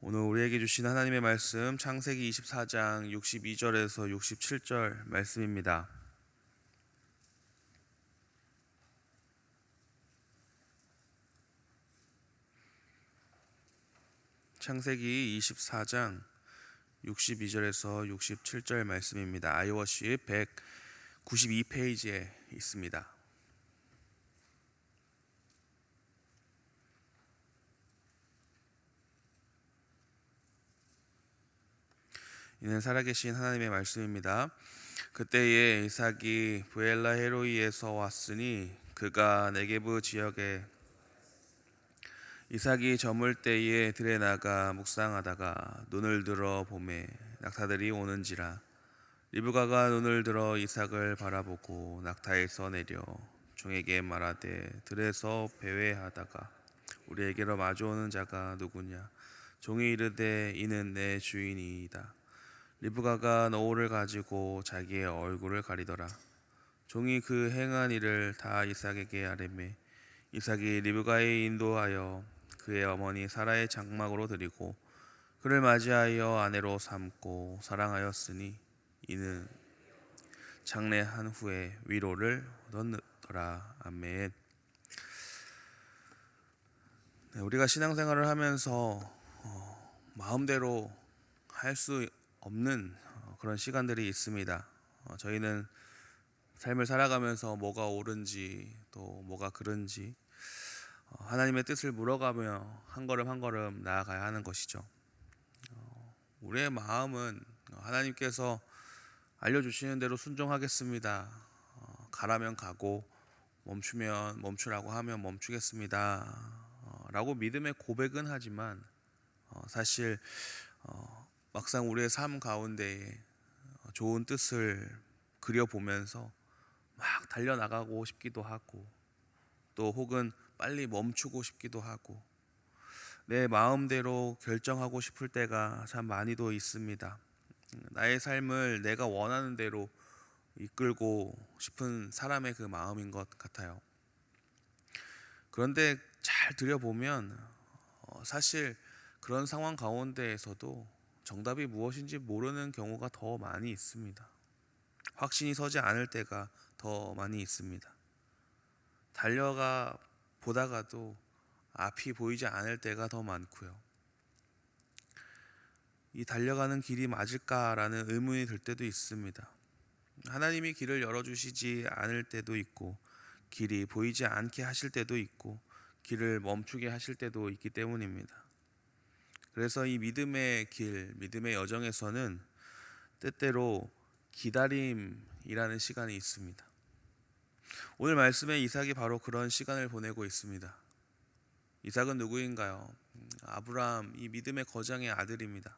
오늘 우리에게 주신 하나님의 말씀 창세기 24장 62절에서 67절 말씀입니다. 창세기 24장 62절에서 67절 말씀입니다. 아이워시 192페이지에 있습니다. 이는 살아계신 하나님의 말씀입니다. 그때에 이삭이 브엘라 헤로이에서 왔으니 그가 네게브 지역에 이삭이 저물 때에 들에 나가 묵상하다가 눈을 들어 보매 낙타들이 오는지라. 리브가가 눈을 들어 이삭을 바라보고 낙타에서 내려 종에게 말하되 들에서 배회하다가 우리에게로 마주오는 자가 누구냐. 종이 이르되 이는 내 주인이이다. 리브가가 너울을 가지고 자기의 얼굴을 가리더라. 종이 그 행한 일을 다 이삭에게 아뢰매 이삭이 리브가에 인도하여 그의 어머니 사라의 장막으로 드리고 그를 맞이하여 아내로 삼고 사랑하였으니 이는 장례한 후에 위로를 얻었더라. 아멘. 우리가 신앙생활을 하면서 마음대로 할 수 없는 그런 시간들이 있습니다. 저희는 삶을 살아가면서 뭐가 옳은지 또 뭐가 그른지 하나님의 뜻을 물어가며 한 걸음 한 걸음 나아가야 하는 것이죠. 우리의 마음은 하나님께서 알려주시는 대로 순종하겠습니다. 가라면 가고 멈추면 멈추라고 하면 멈추겠습니다. 라고 믿음의 고백은 하지만 사실 막상 우리의 삶 가운데에 좋은 뜻을 그려보면서 막 달려나가고 싶기도 하고 또 혹은 빨리 멈추고 싶기도 하고 내 마음대로 결정하고 싶을 때가 참 많이도 있습니다. 나의 삶을 내가 원하는 대로 이끌고 싶은 사람의 그 마음인 것 같아요. 그런데 잘 들여보면 사실 그런 상황 가운데에서도 정답이 무엇인지 모르는 경우가 더 많이 있습니다. 확신이 서지 않을 때가 더 많이 있습니다. 달려가 보다가도 앞이 보이지 않을 때가 더 많고요. 이 달려가는 길이 맞을까라는 의문이 들 때도 있습니다. 하나님이 길을 열어주시지 않을 때도 있고 길이 보이지 않게 하실 때도 있고 길을 멈추게 하실 때도 있기 때문입니다. 그래서 이 믿음의 길, 믿음의 여정에서는 때때로 기다림이라는 시간이 있습니다. 오늘 말씀에 이삭이 바로 그런 시간을 보내고 있습니다. 이삭은 누구인가요? 아브라함, 이 믿음의 거장의 아들입니다.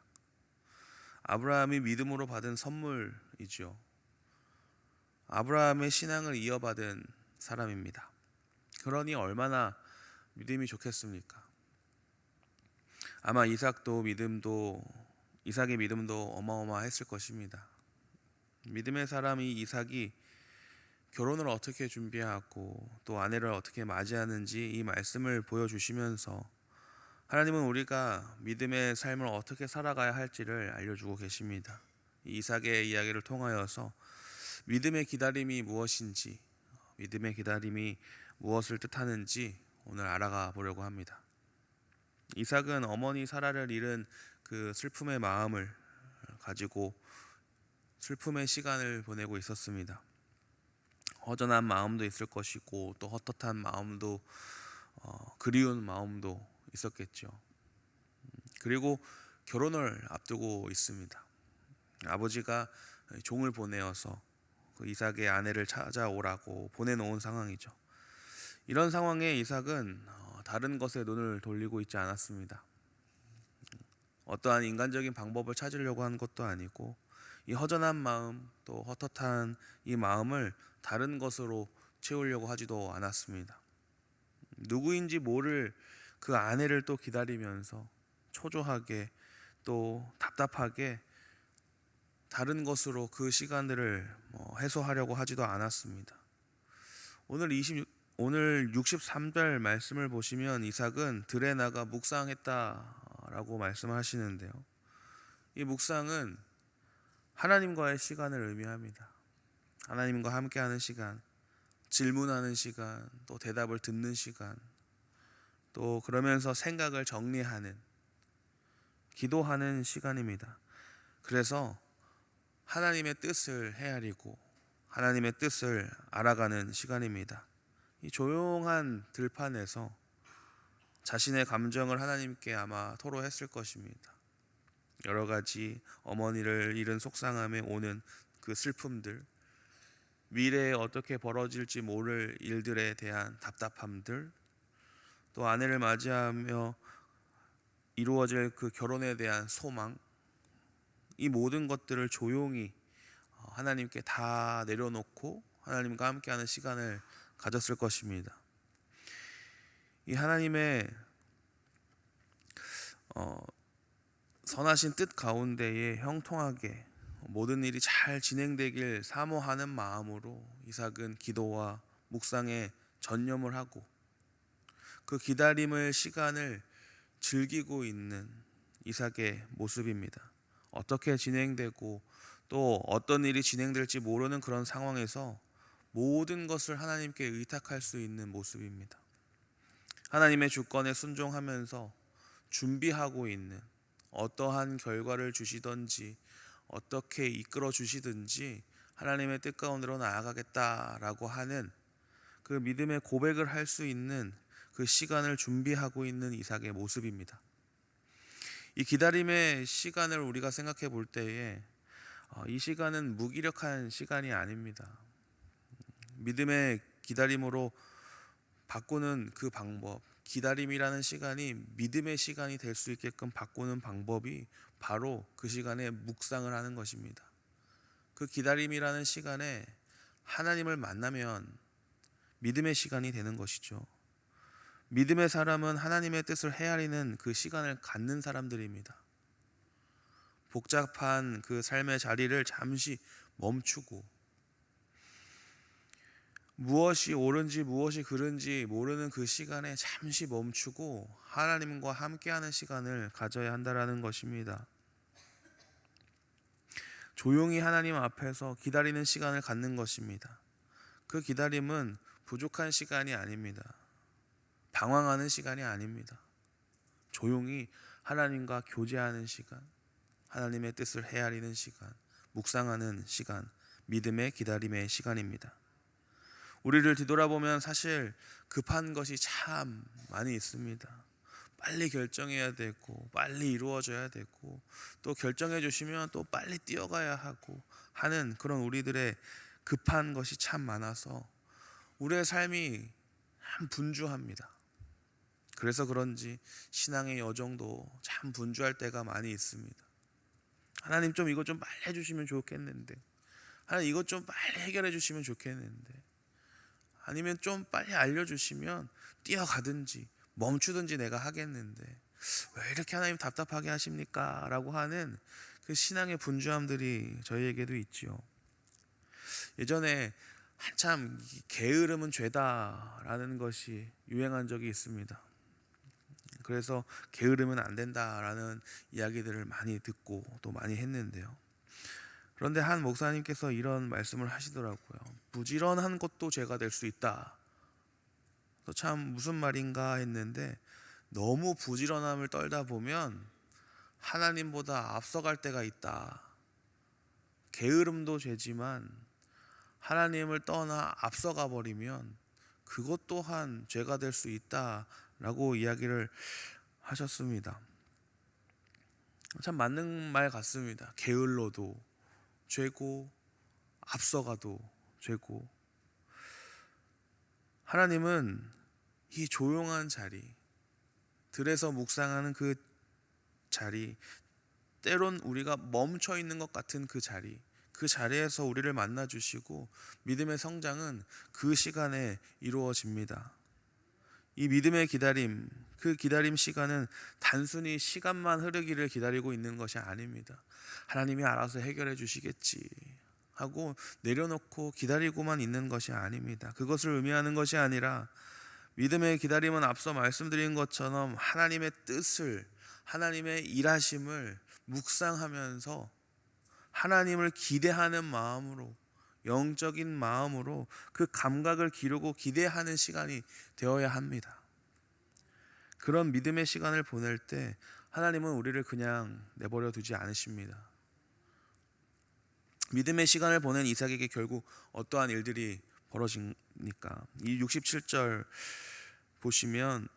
아브라함이 믿음으로 받은 선물이죠. 아브라함의 신앙을 이어받은 사람입니다. 그러니 얼마나 믿음이 좋겠습니까? 아마 이삭의 믿음도 어마어마했을 것입니다. 믿음의 사람이 이삭이 결혼을 어떻게 준비하고 또 아내를 어떻게 맞이하는지 이 말씀을 보여주시면서 하나님은 우리가 믿음의 삶을 어떻게 살아가야 할지를 알려주고 계십니다. 이삭의 이야기를 통하여서 믿음의 기다림이 무엇인지, 믿음의 기다림이 무엇을 뜻하는지 오늘 알아가 보려고 합니다. 이삭은 어머니 사라를 잃은 그 슬픔의 마음을 가지고 슬픔의 시간을 보내고 있었습니다. 허전한 마음도 있을 것이고 또 헛헛한 마음도 그리운 마음도 있었겠죠. 그리고 결혼을 앞두고 있습니다. 아버지가 종을 보내어서 그 이삭의 아내를 찾아오라고 보내놓은 상황이죠. 이런 상황에 이삭은 다른 것에 눈을 돌리고 있지 않았습니다. 어떠한 인간적인 방법을 찾으려고 한 것도 아니고 이 허전한 마음 또 헛헛한 이 마음을 다른 것으로 채우려고 하지도 않았습니다. 누구인지 모를 그 아내를 또 기다리면서 초조하게 또 답답하게 다른 것으로 그 시간들을 해소하려고 하지도 않았습니다. 오늘 63절 말씀을 보시면 이삭은 들에 나가 묵상했다 라고 말씀하시는데요. 이 묵상은 하나님과의 시간을 의미합니다. 하나님과 함께하는 시간, 질문하는 시간, 또 대답을 듣는 시간, 또 그러면서 생각을 정리하는, 기도하는 시간입니다. 그래서 하나님의 뜻을 헤아리고 하나님의 뜻을 알아가는 시간입니다. 이 조용한 들판에서 자신의 감정을 하나님께 아마 토로했을 것입니다. 여러 가지 어머니를 잃은 속상함에 오는 그 슬픔들, 미래에 어떻게 벌어질지 모를 일들에 대한 답답함들, 또 아내를 맞이하며 이루어질 그 결혼에 대한 소망, 이 모든 것들을 조용히 하나님께 다 내려놓고 하나님과 함께하는 시간을 가졌을 것입니다. 이 하나님의 선하신 뜻 가운데에 형통하게 모든 일이 잘 진행되길 사모하는 마음으로 이삭은 기도와 묵상에 전념을 하고 그 기다림의 시간을 즐기고 있는 이삭의 모습입니다. 어떻게 진행되고 또 어떤 일이 진행될지 모르는 그런 상황에서 모든 것을 하나님께 의탁할 수 있는 모습입니다. 하나님의 주권에 순종하면서 준비하고 있는, 어떠한 결과를 주시든지 어떻게 이끌어 주시든지 하나님의 뜻 가운데로 나아가겠다라고 하는 그 믿음의 고백을 할 수 있는 그 시간을 준비하고 있는 이삭의 모습입니다. 이 기다림의 시간을 우리가 생각해 볼 때에 이 시간은 무기력한 시간이 아닙니다. 믿음의 기다림으로 바꾸는 그 방법, 기다림이라는 시간이 믿음의 시간이 될 수 있게끔 바꾸는 방법이 바로 그 시간에 묵상을 하는 것입니다. 그 기다림이라는 시간에 하나님을 만나면 믿음의 시간이 되는 것이죠. 믿음의 사람은 하나님의 뜻을 헤아리는 그 시간을 갖는 사람들입니다. 복잡한 그 삶의 자리를 잠시 멈추고 무엇이 옳은지 무엇이 그른지 모르는 그 시간에 잠시 멈추고 하나님과 함께하는 시간을 가져야 한다는 것입니다. 조용히 하나님 앞에서 기다리는 시간을 갖는 것입니다. 그 기다림은 부족한 시간이 아닙니다. 방황하는 시간이 아닙니다. 조용히 하나님과 교제하는 시간, 하나님의 뜻을 헤아리는 시간, 묵상하는 시간, 믿음의 기다림의 시간입니다. 우리를 뒤돌아보면 사실 급한 것이 참 많이 있습니다. 빨리 결정해야 되고 빨리 이루어져야 되고 또 결정해 주시면 또 빨리 뛰어가야 하고 하는 그런 우리들의 급한 것이 참 많아서 우리의 삶이 참 분주합니다. 그래서 그런지 신앙의 여정도 참 분주할 때가 많이 있습니다. 하나님 좀 이것 좀 빨리 해주시면 좋겠는데, 하나님 이것 좀 빨리 해결해 주시면 좋겠는데, 아니면 좀 빨리 알려주시면 뛰어가든지 멈추든지 내가 하겠는데 왜 이렇게 하나님 답답하게 하십니까? 라고 하는 그 신앙의 분주함들이 저희에게도 있지요. 예전에 한참 게으름은 죄다라는 것이 유행한 적이 있습니다. 그래서 게으르면 안 된다라는 이야기들을 많이 듣고 또 많이 했는데요. 그런데 한 목사님께서 이런 말씀을 하시더라고요. 부지런한 것도 죄가 될 수 있다. 참 무슨 말인가 했는데 너무 부지런함을 떨다 보면 하나님보다 앞서갈 때가 있다. 게으름도 죄지만 하나님을 떠나 앞서가 버리면 그것 또한 죄가 될 수 있다라고 이야기를 하셨습니다. 참 맞는 말 같습니다. 게을러도 죄고 앞서가도 죄고, 하나님은 이 조용한 자리, 들에서 묵상하는 그 자리, 때론 우리가 멈춰 있는 것 같은 그 자리, 그 자리에서 우리를 만나 주시고 믿음의 성장은 그 시간에 이루어집니다. 이 믿음의 기다림, 그 기다림 시간은 단순히 시간만 흐르기를 기다리고 있는 것이 아닙니다. 하나님이 알아서 해결해 주시겠지 하고 내려놓고 기다리고만 있는 것이 아닙니다. 그것을 의미하는 것이 아니라 믿음의 기다림은 앞서 말씀드린 것처럼 하나님의 뜻을, 하나님의 일하심을 묵상하면서 하나님을 기대하는 마음으로, 영적인 마음으로 그 감각을 기르고 기대하는 시간이 되어야 합니다. 그런 믿음의 시간을 보낼 때 하나님은 우리를 그냥 내버려 두지 않으십니다. 믿음의 시간을 보낸 이삭에게 결국 어떠한 일들이 벌어집니까? 이 67절 보시면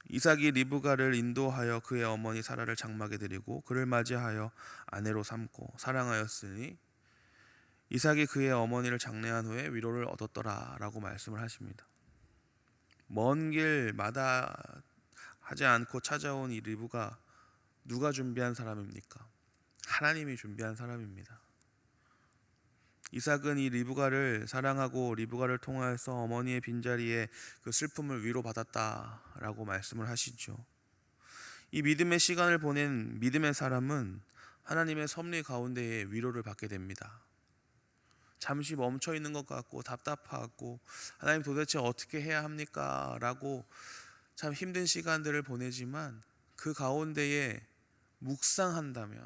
이삭이 리브가를 인도하여 그의 어머니 사라를 장막에 드리고 그를 맞이하여 아내로 삼고 사랑하였으니 이삭이 그의 어머니를 장례한 후에 위로를 얻었더라 라고 말씀을 하십니다. 먼 길 마다하지 않고 찾아온 이 리브가 누가 준비한 사람입니까? 하나님이 준비한 사람입니다. 이삭은 이 리브가를 사랑하고 리브가를 통하여서 어머니의 빈자리에 그 슬픔을 위로받았다라고 말씀을 하시죠. 이 믿음의 시간을 보낸 믿음의 사람은 하나님의 섭리 가운데에 위로를 받게 됩니다. 잠시 멈춰 있는 것 같고 답답하고 하나님 도대체 어떻게 해야 합니까? 라고 참 힘든 시간들을 보내지만 그 가운데에 묵상한다면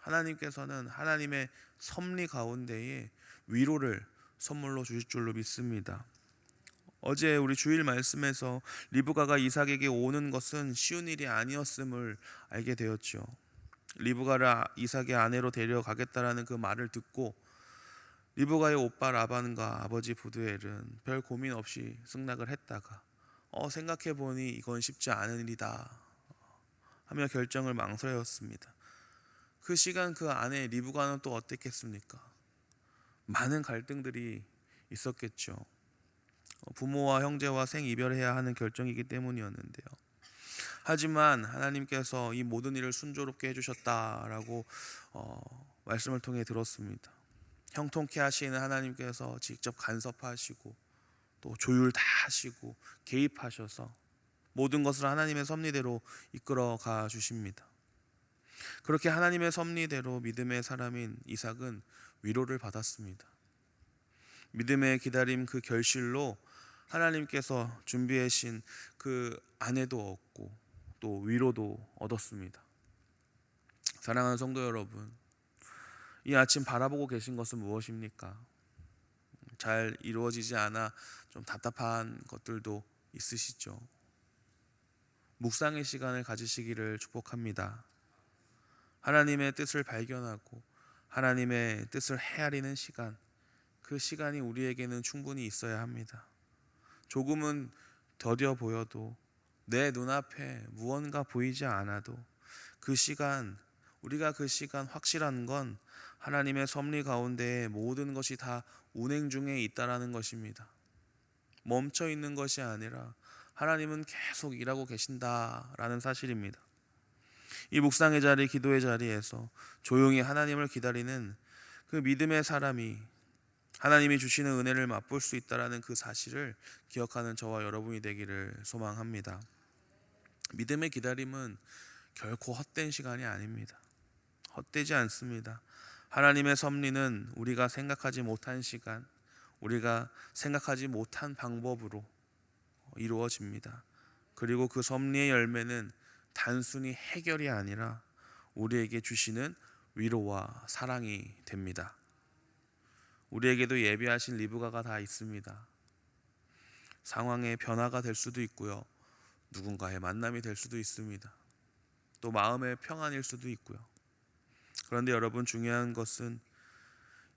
하나님께서는 하나님의 섭리 가운데에 위로를 선물로 주실 줄로 믿습니다. 어제 우리 주일 말씀에서 리브가가 이삭에게 오는 것은 쉬운 일이 아니었음을 알게 되었죠. 리브가를 이삭의 아내로 데려가겠다라는 그 말을 듣고 리브가의 오빠 라반과 아버지 부두엘은 별 고민 없이 승낙을 했다가 생각해보니 이건 쉽지 않은 일이다 하며 결정을 망설였습니다. 그 시간 그 아내 리브가는 또 어땠겠습니까? 많은 갈등들이 있었겠죠. 부모와 형제와 생이별해야 하는 결정이기 때문이었는데요. 하지만 하나님께서 이 모든 일을 순조롭게 해주셨다라고 말씀을 통해 들었습니다. 형통케 하시는 하나님께서 직접 간섭하시고 또 조율 다 하시고 개입하셔서 모든 것을 하나님의 섭리대로 이끌어 가 주십니다. 그렇게 하나님의 섭리대로 믿음의 사람인 이삭은 위로를 받았습니다. 믿음의 기다림 그 결실로 하나님께서 준비하신 그 아내도 얻고 또 위로도 얻었습니다. 사랑하는 성도 여러분, 이 아침 바라보고 계신 것은 무엇입니까? 잘 이루어지지 않아 좀 답답한 것들도 있으시죠? 묵상의 시간을 가지시기를 축복합니다. 하나님의 뜻을 발견하고 하나님의 뜻을 헤아리는 시간, 그 시간이 우리에게는 충분히 있어야 합니다. 조금은 더뎌 보여도 내 눈앞에 무언가 보이지 않아도 그 시간, 우리가 그 시간 확실한 건 하나님의 섭리 가운데 모든 것이 다 운행 중에 있다라는 것입니다. 멈춰 있는 것이 아니라 하나님은 계속 일하고 계신다라는 사실입니다. 이 묵상의 자리, 기도의 자리에서 조용히 하나님을 기다리는 그 믿음의 사람이 하나님이 주시는 은혜를 맛볼 수 있다라는 그 사실을 기억하는 저와 여러분이 되기를 소망합니다. 믿음의 기다림은 결코 헛된 시간이 아닙니다. 헛되지 않습니다. 하나님의 섭리는 우리가 생각하지 못한 시간, 우리가 생각하지 못한 방법으로 이루어집니다. 그리고 그 섭리의 열매는 단순히 해결이 아니라 우리에게 주시는 위로와 사랑이 됩니다. 우리에게도 예비하신 리브가가 다 있습니다. 상황의 변화가 될 수도 있고요. 누군가의 만남이 될 수도 있습니다. 또 마음의 평안일 수도 있고요. 그런데 여러분, 중요한 것은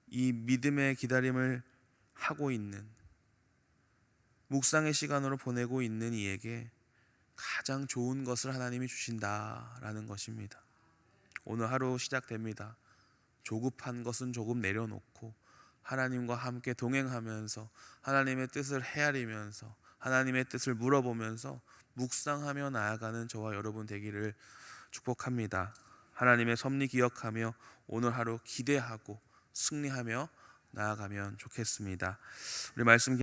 이 믿음의 기다림을 하고 있는, 묵상의 시간으로 보내고 있는 이에게 가장 좋은 것을 하나님이 주신다라는 것입니다. 오늘 하루 시작됩니다. 조급한 것은 조금 내려놓고 하나님과 함께 동행하면서 하나님의 뜻을 헤아리면서 하나님의 뜻을 물어보면서 묵상하며 나아가는 저와 여러분 되기를 축복합니다. 하나님의 섭리 기억하며 오늘 하루 기대하고 승리하며 나아가면 좋겠습니다. 우리 말씀